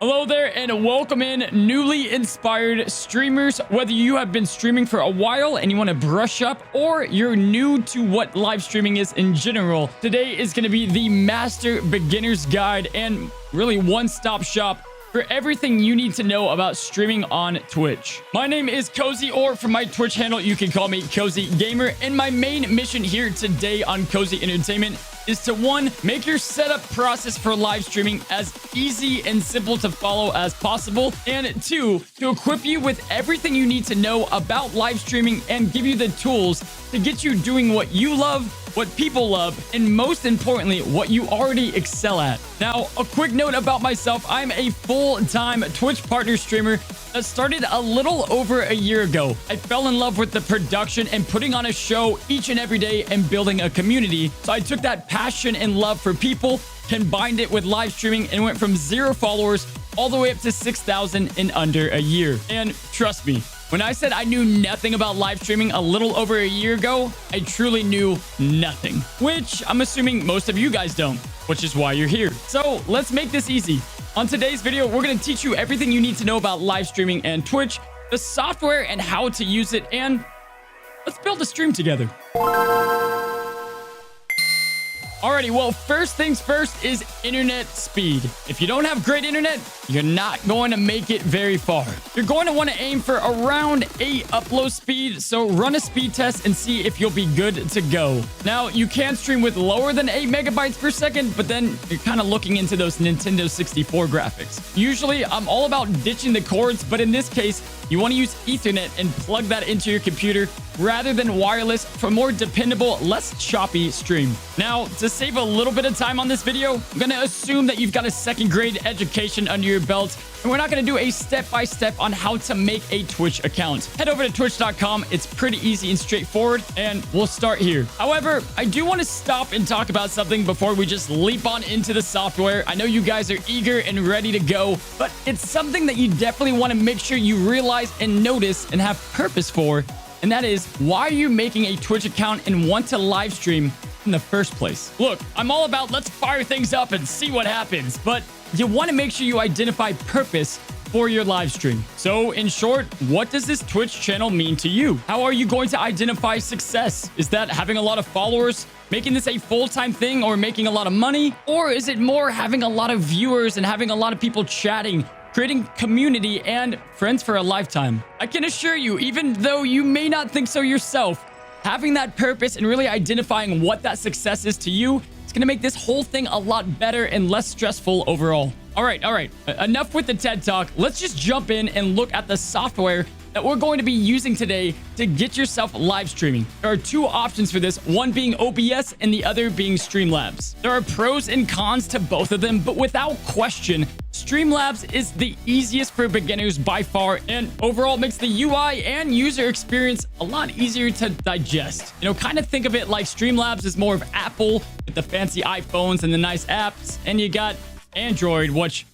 Hello there and welcome in newly inspired streamers. Whether you have been streaming for a while and you want to brush up, or you're new to what live streaming is in general, today is going to be the master beginner's guide and really one-stop shop for everything you need to know about streaming on Twitch. My name is Cozy, or from my Twitch handle, you can call me Cozy Gamer. And my main mission here today on Cozy Entertainment is to, one, make your setup process for live streaming as easy and simple to follow as possible, and two, to equip you with everything you need to know about live streaming and give you the tools to get you doing what you love, what people love, and most importantly, what you already excel at. Now, a quick note about myself. I'm a full-time Twitch partner streamer that started a little over a year ago. I fell in love with the production and putting on a show each and every day and building a community. So I took that passion and love for people, combined it with live streaming, and went from 0 followers all the way up to 6,000 in under a year. And trust me, when I said I knew nothing about live streaming a little over a year ago, I truly knew nothing, which I'm assuming most of you guys don't, which is why you're here. So let's make this easy. On today's video, we're going to teach you everything you need to know about live streaming and Twitch, the software and how to use it, and let's build a stream together. Alrighty, well, first things first is internet speed. If you don't have great internet, you're not going to make it very far. You're going to want to aim for around 8 upload speed, so run a speed test and see if you'll be good to go. Now, you can stream with lower than 8 megabytes per second, but then you're kind of looking into those Nintendo 64 graphics. Usually, I'm all about ditching the cords, but in this case, you want to use Ethernet and plug that into your computer rather than wireless for more dependable, less choppy stream. Now, to save a little bit of time on this video, I'm going to assume that you've got a second grade education under your belt, and we're not going to do a step-by-step on how to make a Twitch account. Head over to twitch.com. It's pretty easy and straightforward, and we'll start here. However, I do want to stop and talk about something before we just leap on into the software. I know you guys are eager and ready to go, but it's something that you definitely want to make sure you realize and notice and have purpose for. And that is, why are you making a Twitch account and want to live stream in the first place? Look, I'm all about let's fire things up and see what happens, but you want to make sure you identify purpose for your live stream. So in short, what does this Twitch channel mean to you? How are you going to identify success? Is that having a lot of followers, making this a full-time thing, or making a lot of money? Or is it more having a lot of viewers and having a lot of people chatting, creating community and friends for a lifetime? I can assure you, even though you may not think so yourself, having that purpose and really identifying what that success is to you, it's going to make this whole thing a lot better and less stressful overall. All right. Enough with the TED Talk. Let's just jump in and look at the software that we're going to be using today to get yourself live streaming. There are 2 options for this, one being OBS and the other being Streamlabs. There are pros and cons to both of them, but without question, Streamlabs is the easiest for beginners by far, and overall makes the UI and user experience a lot easier to digest. You know, kind of think of it like Streamlabs is more of Apple with the fancy iPhones and the nice apps, and you got Android, which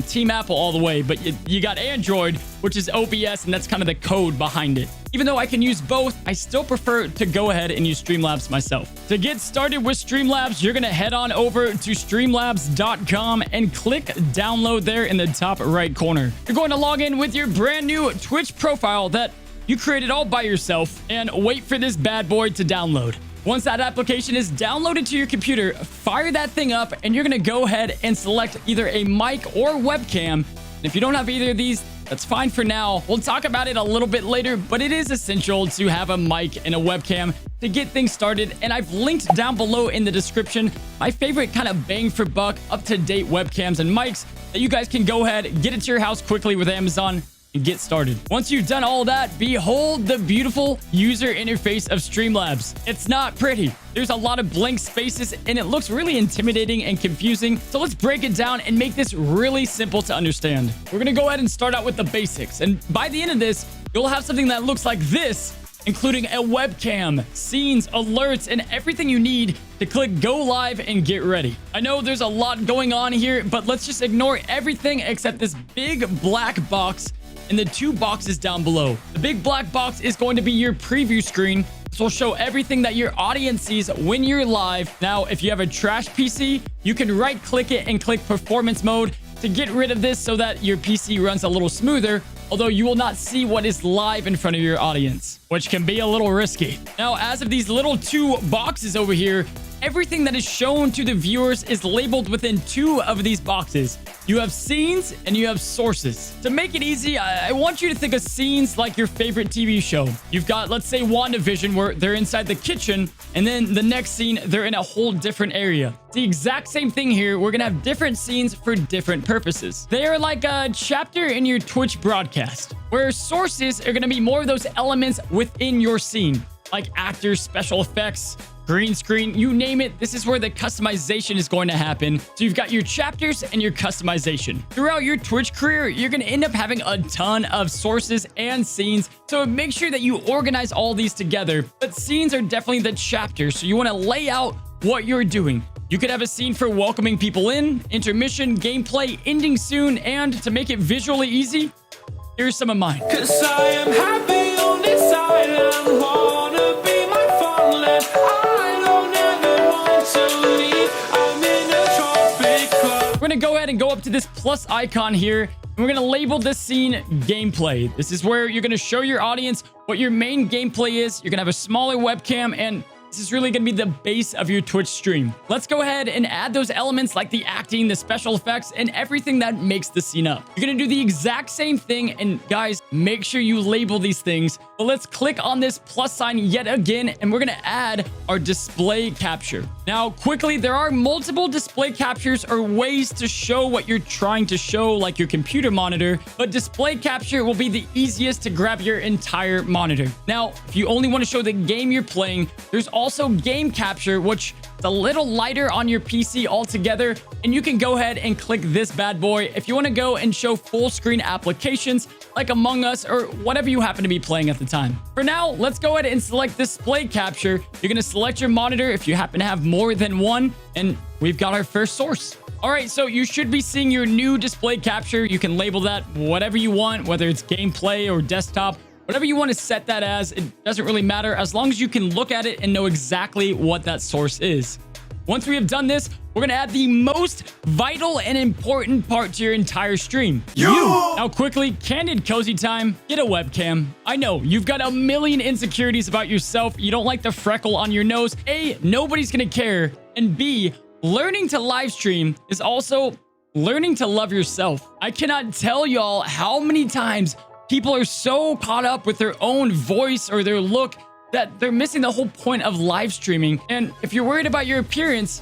Team Apple all the way, but you got Android, which is OBS, and that's kind of the code behind it. Even though I can use both, I still prefer to go ahead and use Streamlabs myself. To get started with Streamlabs, you're going to head on over to streamlabs.com and click download there in the top right corner. You're going to log in with your brand new Twitch profile that you created all by yourself and wait for this bad boy to download. Once that application is downloaded to your computer, fire that thing up, and you're going to go ahead and select either a mic or webcam. And if you don't have either of these, that's fine for now. We'll talk about it a little bit later, but it is essential to have a mic and a webcam to get things started. And I've linked down below in the description my favorite kind of bang for buck, up-to-date webcams and mics that you guys can go ahead, get it to your house quickly with Amazon, and get started. Once you've done all that, behold the beautiful user interface of Streamlabs. It's not pretty. There's a lot of blank spaces and it looks really intimidating and confusing. So let's break it down and make this really simple to understand. We're going to go ahead and start out with the basics. And by the end of this, you'll have something that looks like this, including a webcam, scenes, alerts, and everything you need to click go live and get ready. I know there's a lot going on here, but let's just ignore everything except this big black box and the 2 boxes down below. The big black box is going to be your preview screen. This will show everything that your audience sees when you're live. Now, if you have a trash PC, you can right click it and click performance mode to to get rid of this so that your PC runs a little smoother, although you will not see what is live in front of your audience, which can be a little risky. Now, as of these little 2 boxes over here, everything that is shown to the viewers is labeled within 2 of these boxes. You have scenes and you have sources. To make it easy, I want you to think of scenes like your favorite TV show. You've got, let's say, WandaVision, where they're inside the kitchen, and then the next scene, they're in a whole different area. It's the exact same thing here. We're gonna have different scenes for different purposes. They are like a chapter in your Twitch broadcast, where sources are gonna be more of those elements within your scene, like actors, special effects, green screen, you name it. This is where the customization is going to happen. So you've got your chapters and your customization. Throughout your Twitch career, you're going to end up having a ton of sources and scenes. So make sure that you organize all these together. But scenes are definitely the chapters. So you want to lay out what you're doing. You could have a scene for welcoming people in, intermission, gameplay, ending soon, and to make it visually easy, here's some of mine. 'Cause I am happy on this island, wanna be my fun-land. I don't ever want to leave, I'm in a tropic club. We're gonna go ahead and go up to this plus icon here, and we're gonna label this scene gameplay. This is where you're gonna show your audience what your main gameplay is. You're gonna have a smaller webcam, and this is really going to be the base of your Twitch stream. Let's go ahead and add those elements like the acting, the special effects, and everything that makes the scene up. You're going to do the exact same thing, and guys, make sure you label these things. But let's click on this plus sign yet again, and we're going to add our display capture. Now, quickly, there are multiple display captures or ways to show what you're trying to show, like your computer monitor, but display capture will be the easiest to grab your entire monitor. Now, if you only want to show the game you're playing, there's also game capture, which is a little lighter on your PC altogether, and you can go ahead and click this bad boy if you want to go and show full screen applications like Among Us or whatever you happen to be playing at the time. For now, let's go ahead and select display capture. You're going to select your monitor if you happen to have more than one, and we've got our first source. All right, so you should be seeing your new display capture. You can label that whatever you want, whether it's gameplay or desktop. Whatever you want to set that as, it doesn't really matter as long as you can look at it and know exactly what that source is. Once we have done this, we're going to add the most vital and important part to your entire stream. You! Now quickly, candid cozy time, get a webcam. I know, you've got a million insecurities about yourself. You don't like the freckle on your nose. A, nobody's going to care. And B, learning to live stream is also learning to love yourself. I cannot tell y'all how many times people are so caught up with their own voice or their look that they're missing the whole point of live streaming. And if you're worried about your appearance,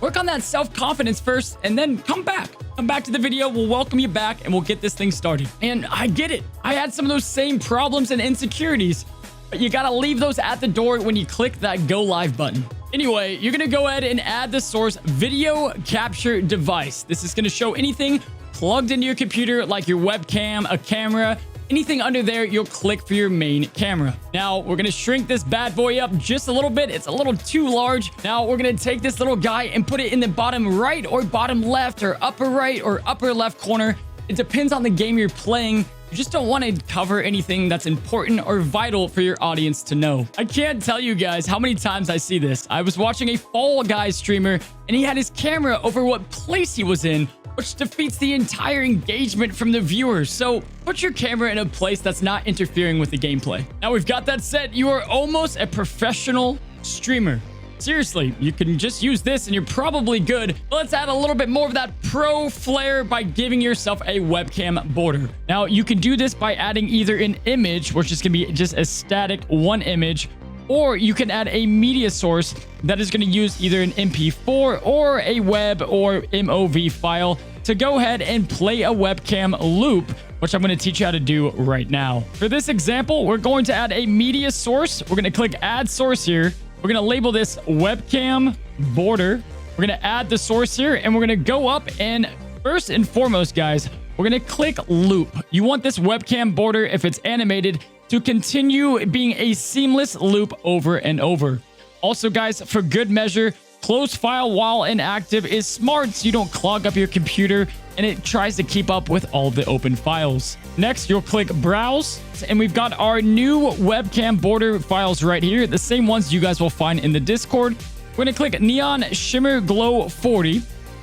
work on that self-confidence first and then come back. Come back to the video. We'll welcome you back and we'll get this thing started. And I get it. I had some of those same problems and insecurities, but you got to leave those at the door when you click that go live button. Anyway, you're going to go ahead and add the source video capture device. This is going to show anything plugged into your computer like your webcam, a camera, anything under there, you'll click for your main camera. Now, we're going to shrink this bad boy up just a little bit. It's a little too large. Now, we're going to take this little guy and put it in the bottom right or bottom left or upper right or upper left corner. It depends on the game you're playing. You just don't want to cover anything that's important or vital for your audience to know. I can't tell you guys how many times I see this. I was watching a Fall Guys streamer and he had his camera over what place he was in, which defeats the entire engagement from the viewers. So put your camera in a place that's not interfering with the gameplay. Now we've got that set. You are almost a professional streamer. Seriously, you can just use this and you're probably good. But let's add a little bit more of that pro flair by giving yourself a webcam border. Now you can do this by adding either an image, which is gonna be just a static one image, or you can add a media source that is going to use either an MP4 or a web or MOV file to go ahead and play a webcam loop, which I'm going to teach you how to do right now. For this example, we're going to add a media source. We're going to click add source here. We're going to label this webcam border. We're going to add the source here and we're going to go up and first and foremost, guys, we're going to click loop. You want this webcam border, if it's animated, to continue being a seamless loop over and over. Also, guys, for good measure, close file while inactive is smart so you don't clog up your computer and it tries to keep up with all the open files. Next, you'll click browse and we've got our new webcam border files right here, the same ones you guys will find in the Discord. We're going to click neon shimmer glow 40.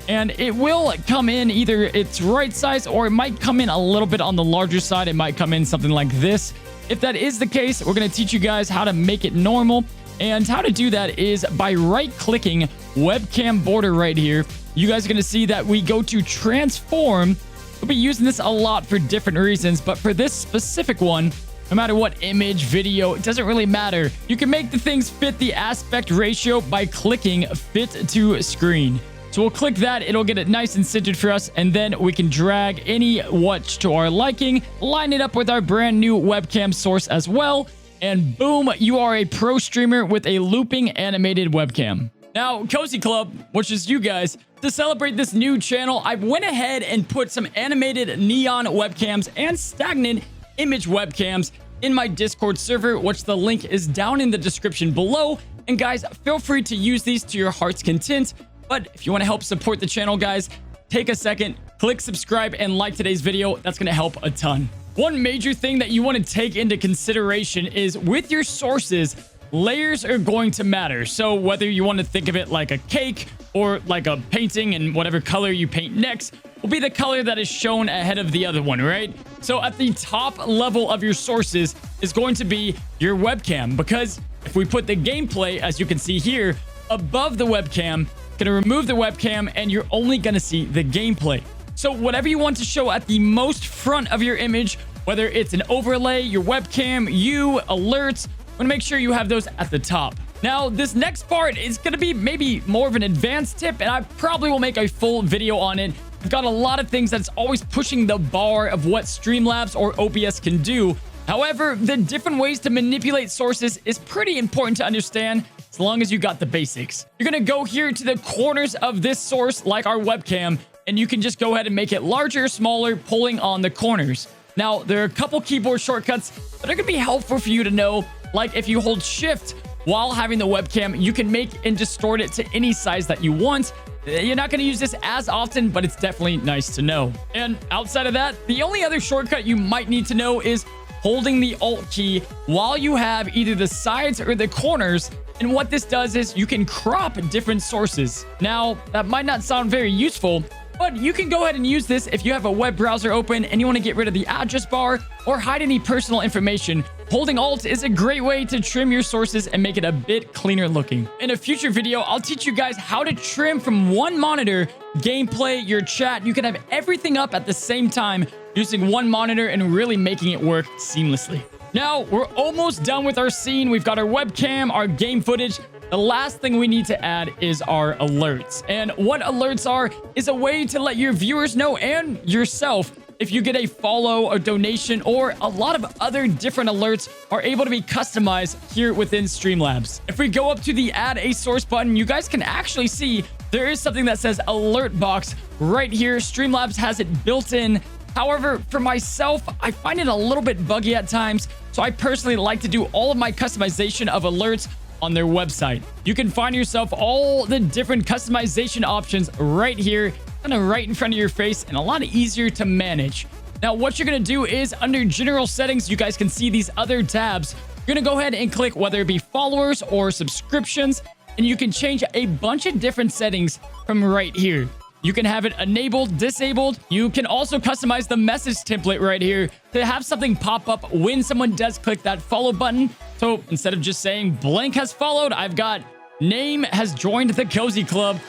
and it will come in either its right size or it might come in a little bit on the larger side. It might come in something like this. If that is the case, we're going to teach you guys how to make it normal. And how to do that is by right-clicking webcam border right here. You guys are going to see that we go to transform. We'll be using this a lot for different reasons, but for this specific one, no matter what image, video, it doesn't really matter. You can make the things fit the aspect ratio by clicking fit to screen. So we'll click that, it'll get it nice and centered for us, and then we can drag any watch to our liking, line it up with our brand new webcam source as well, and boom, you are a pro streamer with a looping animated webcam. Now, Cozy Club, which is you guys, to celebrate this new channel, I went ahead and put some animated neon webcams and stagnant image webcams in my Discord server, which the link is down in the description below. And guys, feel free to use these to your heart's content. But if you want to help support the channel, guys, take a second, click subscribe and like today's video. That's going to help a ton. One major thing that you want to take into consideration is with your sources, layers are going to matter. So whether you want to think of it like a cake or like a painting, and whatever color you paint next will be the color that is shown ahead of the other one, right? So at the top level of your sources is going to be your webcam, because if we put the gameplay, as you can see here, above the webcam, gonna remove the webcam and you're only gonna see the gameplay. So whatever you want to show at the most front of your image, whether it's an overlay, your webcam, you, alerts, want to make sure you have those at the top. Now, this next part is going to be maybe more of an advanced tip, and I probably will make a full video on it. I've got a lot of things that's always pushing the bar of what Streamlabs or OBS can do. However, the different ways to manipulate sources is pretty important to understand as long as you got the basics. You're going to go here to the corners of this source, like our webcam, and you can just go ahead and make it larger or smaller, pulling on the corners. Now, there are a couple keyboard shortcuts that are going to be helpful for you to know. Like if you hold shift while having the webcam, you can make and distort it to any size that you want. You're not going to use this as often, but it's definitely nice to know. And outside of that, the only other shortcut you might need to know is holding the Alt key while you have either the sides or the corners. And what this does is you can crop different sources. Now, that might not sound very useful, but you can go ahead and use this if you have a web browser open and you want to get rid of the address bar or hide any personal information. Holding Alt is a great way to trim your sources and make it a bit cleaner looking. In a future video, I'll teach you guys how to trim from one monitor, gameplay, your chat. You can have everything up at the same time using one monitor and really making it work seamlessly. Now, we're almost done with our scene. We've got our webcam, our game footage. The last thing we need to add is our alerts. And what alerts are is a way to let your viewers know and yourself if you get a follow, a donation, or a lot of other different alerts are able to be customized here within Streamlabs. If we go up to the add a source button, you guys can actually see there is something that says alert box right here. Streamlabs has it built in. However, for myself, I find it a little bit buggy at times. So I personally like to do all of my customization of alerts on their website. You can find yourself all the different customization options right here, kind of right in front of your face, and a lot easier to manage. Now, what you're going to do is under general settings, you guys can see these other tabs. You're going to go ahead and click whether it be followers or subscriptions, and you can change a bunch of different settings from right here. You can have it enabled, disabled. You can also customize the message template right here to have something pop up when someone does click that follow button. So instead of just saying blank has followed, I've got name has joined the Cozy Club.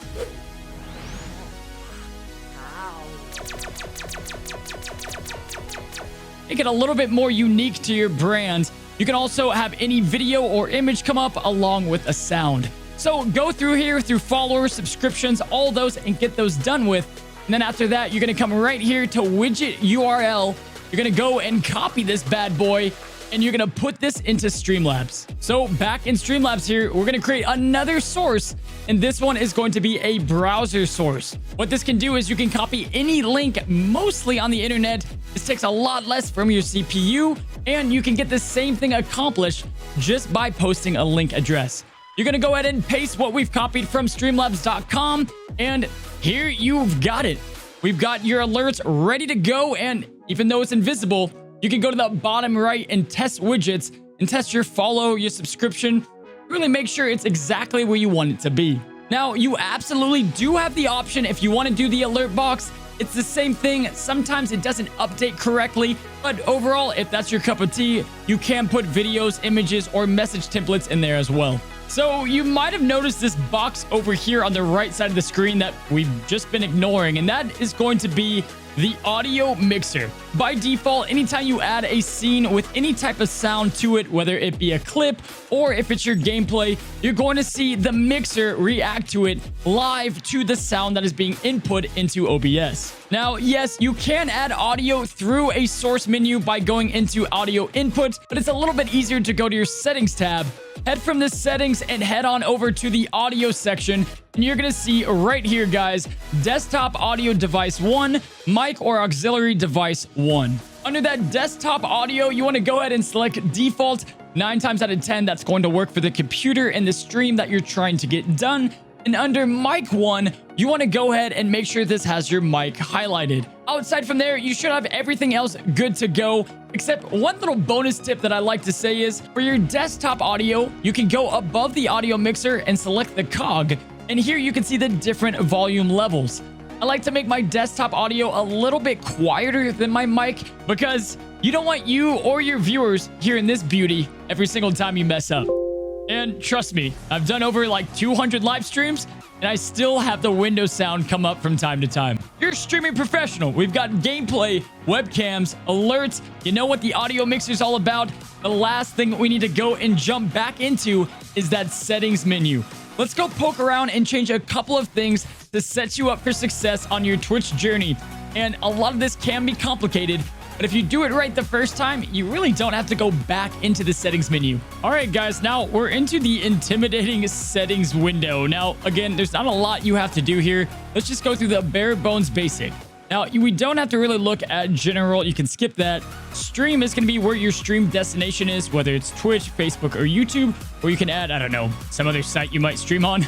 Make it a little bit more unique to your brand. You can also have any video or image come up along with a sound. So go through here through followers, subscriptions, all those, and get those done with. And then after that, you're going to come right here to widget URL. You're going to go and copy this bad boy, and you're going to put this into Streamlabs. So back in Streamlabs here, we're going to create another source, and this one is going to be a browser source. What this can do is you can copy any link mostly on the internet. This takes a lot less from your CPU, and you can get the same thing accomplished just by posting a link address. You're going to go ahead and paste what we've copied from streamlabs.com, and here you've got it. We've got your alerts ready to go, and even though it's invisible, you can go to the bottom right and test widgets and test your follow, your subscription. Really make sure it's exactly where you want it to be. Now, you absolutely do have the option if you want to do the alert box. It's the same thing. Sometimes it doesn't update correctly, but overall, if that's your cup of tea, you can put videos, images, or message templates in there as well. So you might have noticed this box over here on the right side of the screen that we've just been ignoring, and that is going to be the audio mixer. By default, anytime you add a scene with any type of sound to it, whether it be a clip or if it's your gameplay, you're going to see the mixer react to it live to the sound that is being input into OBS. Now, yes, you can add audio through a source menu by going into audio input, but it's a little bit easier to go to your settings tab. Head from the settings and head on over to the audio section, and you're gonna see right here, guys, desktop audio device 1, mic or auxiliary device 1. Under that desktop audio, you want to go ahead and select default. 9 times out of 10, that's going to work for the computer and the stream that you're trying to get done. And under mic 1, you want to go ahead and make sure this has your mic highlighted. Outside from there, you should have everything else good to go. Except one little bonus tip that I like to say is, for your desktop audio, you can go above the audio mixer and select the cog. And here you can see the different volume levels. I like to make my desktop audio a little bit quieter than my mic because you don't want you or your viewers hearing this beauty every single time you mess up. And trust me, I've done over like 200 live streams, and I still have the Windows sound come up from time to time. You're a streaming professional. We've got gameplay, webcams, alerts. You know what the audio mixer is all about. The last thing we need to go and jump back into is that settings menu. Let's go poke around and change a couple of things to set you up for success on your Twitch journey. And a lot of this can be complicated, but if you do it right the first time, you really don't have to go back into the settings menu. All right, guys, now we're into the intimidating settings window. Now, again, there's not a lot you have to do here. Let's just go through the bare bones basic. Now, we don't have to really look at general. You can skip that. Stream is going to be where your stream destination is, whether it's Twitch, Facebook, or YouTube, or you can add, I don't know, some other site you might stream on.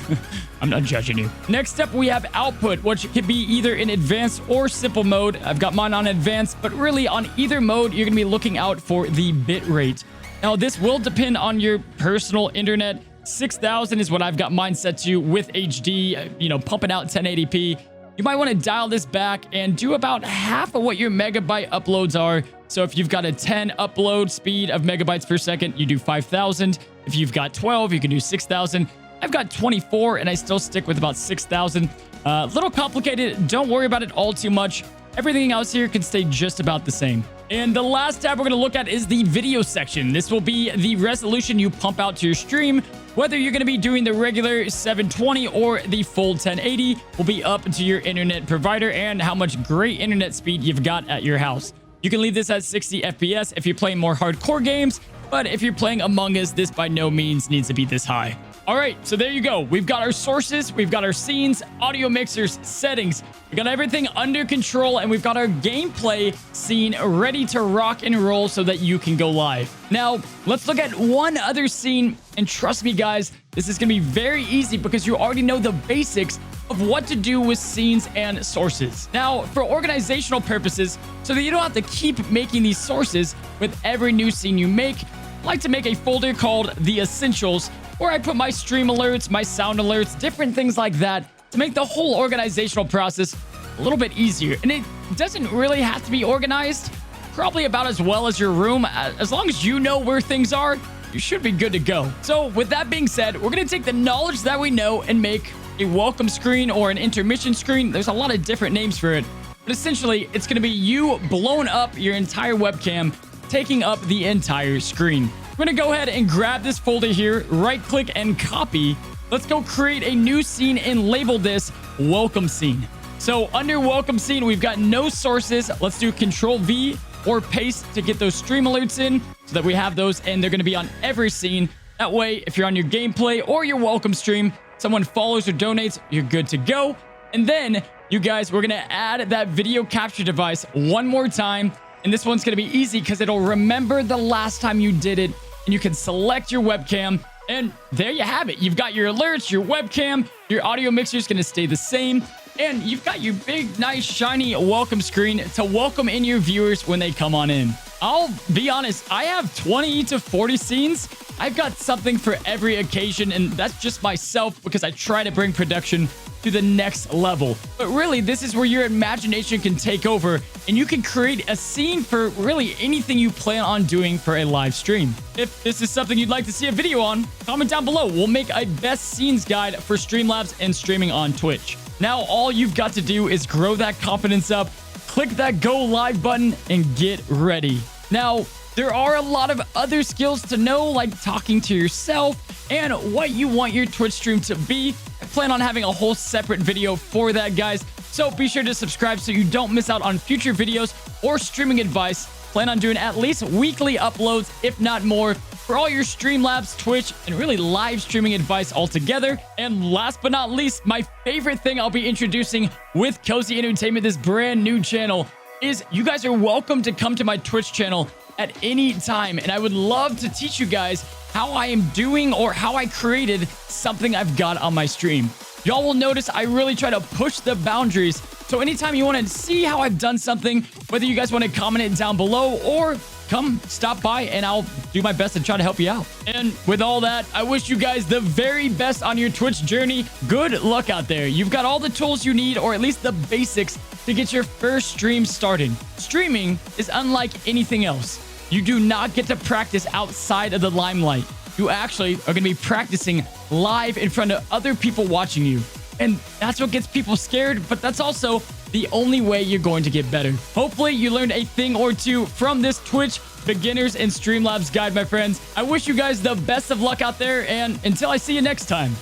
I'm not judging you. Next up, we have output, which could be either in advanced or simple mode. I've got mine on advanced, but really on either mode, you're going to be looking out for the bit rate. Now, this will depend on your personal internet. 6,000 is what I've got mine set to with HD, pumping out 1080p. You might want to dial this back and do about half of what your megabyte uploads are. So if you've got a 10 upload speed of megabytes per second, you do 5,000. If you've got 12, you can do 6,000. I've got 24 and I still stick with about 6,000. A little complicated. Don't worry about it all too much. Everything else here can stay just about the same. And the last tab we're going to look at is the video section. This will be the resolution you pump out to your stream. Whether you're going to be doing the regular 720 or the full 1080 will be up to your internet provider and how much great internet speed you've got at your house. You can leave this at 60 FPS if you're playing more hardcore games, but if you're playing Among Us, this by no means needs to be this high. All right, so there you go. We've got our sources, we've got our scenes, audio mixers, settings. We got everything under control, and we've got our gameplay scene ready to rock and roll so that you can go live. Now, let's look at one other scene, and trust me, guys, this is going to be very easy because you already know the basics of what to do with scenes and sources. Now, for organizational purposes, so that you don't have to keep making these sources with every new scene you make, I like to make a folder called The Essentials, where I put my stream alerts, my sound alerts, different things like that to make the whole organizational process a little bit easier. And it doesn't really have to be organized, probably about as well as your room. As long as you know where things are, you should be good to go. So with that being said, we're going to take the knowledge that we know and make a welcome screen or an intermission screen. There's a lot of different names for it, but essentially it's going to be you blowing up your entire webcam, taking up the entire screen. We're going to go ahead and grab this folder here, right click and copy. Let's go create a new scene and label this welcome scene. So under welcome scene, we've got no sources. Let's do Control V or paste to get those stream alerts in so that we have those and they're going to be on every scene. That way, if you're on your gameplay or your welcome stream, someone follows or donates, you're good to go. And then you guys, we're going to add that video capture device one more time. And this one's going to be easy because it'll remember the last time you did it. And you can select your webcam. And there you have it. You've got your alerts, your webcam, your audio mixer is going to stay the same. And you've got your big, nice, shiny welcome screen to welcome in your viewers when they come on in. I'll be honest, I have 20 to 40 scenes. I've got something for every occasion, and that's just myself because I try to bring production to the next level. But really, this is where your imagination can take over, and you can create a scene for really anything you plan on doing for a live stream. If this is something you'd like to see a video on, comment down below. We'll make a best scenes guide for Streamlabs and streaming on Twitch. Now, all you've got to do is grow that confidence up, click that go live button, and get ready. Now, there are a lot of other skills to know, like talking to yourself and what you want your Twitch stream to be. I plan on having a whole separate video for that, guys. So be sure to subscribe so you don't miss out on future videos or streaming advice. Plan on doing at least weekly uploads, if not more, for all your Streamlabs, Twitch, and really live streaming advice altogether. And last but not least, my favorite thing I'll be introducing with Cozy Entertainment, this brand new channel, is you guys are welcome to come to my Twitch channel at any time, and I would love to teach you guys how I am doing or how I created something I've got on my stream. Y'all will notice I really try to push the boundaries, so anytime you want to see how I've done something, whether you guys want to comment it down below or come stop by and I'll do my best to try to help you out. And with all that, I wish you guys the very best on your Twitch journey. Good luck out there. You've got all the tools you need, or at least the basics, to get your first stream started. Streaming is unlike anything else. You do not get to practice outside of the limelight. You actually are going to be practicing live in front of other people watching you. And that's what gets people scared, but that's also the only way you're going to get better. Hopefully, you learned a thing or two from this Twitch beginners and Streamlabs guide, my friends. I wish you guys the best of luck out there, and until I see you next time,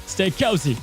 stay cozy.